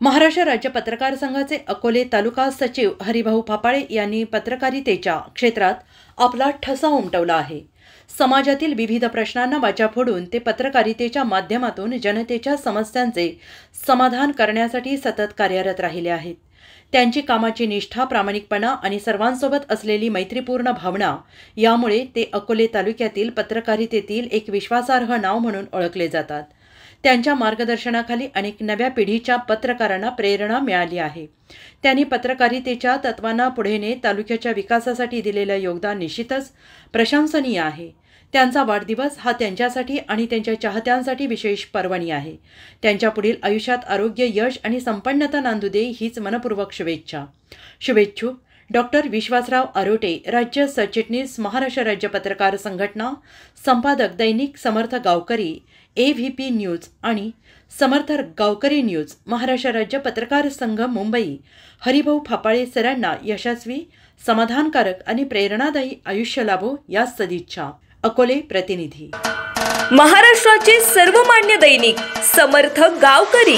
महाराष्ट्र राज्य पत्रकार संघाचे अकोले तालुका सचिव हरिभाऊ फापाळे यांनी पत्रकारितेच्या क्षेत्रात आपला ठसा उमटवला आहे। समाजातील विविध प्रश्नांना वाचा फोडून ते पत्रकारितेच्या माध्यमातून जनतेच्या समस्यांचे समाधान करण्यासाठी सतत कार्यरत राहिले आहेत। त्यांची कामाची निष्ठा, प्रामाणिकपणा आणि सर्वांसोबत असलेली मैत्रीपूर्ण भावना यामुळे ते अकोले तालुक्यातील पत्रकारितेतील एक विश्वासार्ह नाव म्हणून ओळखले जातात। त्यांच्या मार्गदर्शनाखाली अनेक नव्या पिढीच्या पत्रकारांना प्रेरणा मिळाली आहे। त्यांनी पत्रकारितेच्या तत्वांना पुढे नेत तालुक्याच्या विकासासाठी दिलेले योगदान निश्चितच प्रशंसनीय आहे। त्यांचा वाढदिवस हा त्यांच्यासाठी आणि त्यांच्या चाहत्यांसाठी विशेष पर्वणी आहे। त्यांच्या पुढील आयुष्यात आरोग्य, यश आणि संपन्नता नांदू दे हीच मनपूर्वक शुभेच्छा। शुभेच्छुक डॉक्टर विश्वासराव आरोटे, राज्य सरचिटणीस, महाराष्ट्र राज्य पत्रकार संघटना, संपादक दैनिक समर्थ गावकरी, AVP न्यूज आणि समर्थ गावकरी न्यूज, महाराष्ट्र राज्य पत्रकार संघ मुंबई, हरिभाऊ फापाळे सरांना यशस्वी, समाधानकारक आणि प्रेरणादायी आयुष्य लाभो या सदिच्छा। अकोले प्रतिनिधी। महाराष्ट्राचे सर्वमान्य दैनिक समर्थ गावकरी,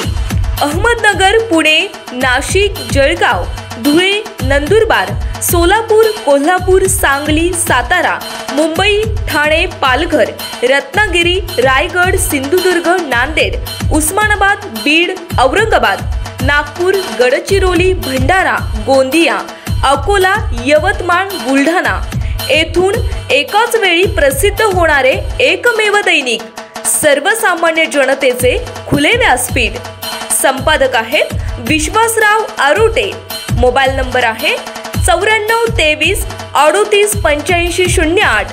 अहमदनगर, पुणे, नाशिक, जळगाव, धुळे, नंदुरबार, सोलापूर, कोल्हापूर, सांगली, सातारा, मुंबई, ठाणे, पालघर, रत्नागिरी, रायगड, सिंधुदुर्ग, नांदेड, उस्मानाबाद, बीड, औरंगाबाद, नागपूर, गडचिरोली, भंडारा, गोंदिया, अकोला, यवतमाळ, बुलढाणा येथून एकाच वेळी प्रसिद्ध होणारे एकमेव दैनिक, सर्वसामान्य जनतेचे खुले व्यासपीठ। संपादक आहेत विश्वासराव आरोटे। मोबाईल नंबर आहे 9423 38 85 08।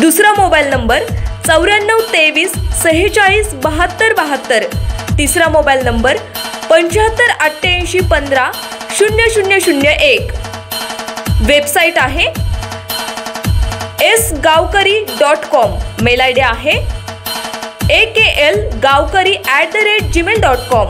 दुसरा मोबाईल नंबर 9423 46 72 72। तिसरा मोबाईल नंबर 75 88 15 0001। वेबसाईट आहे sgavkari.com। मेल आयडी आहे akl gavkari@gmail.com।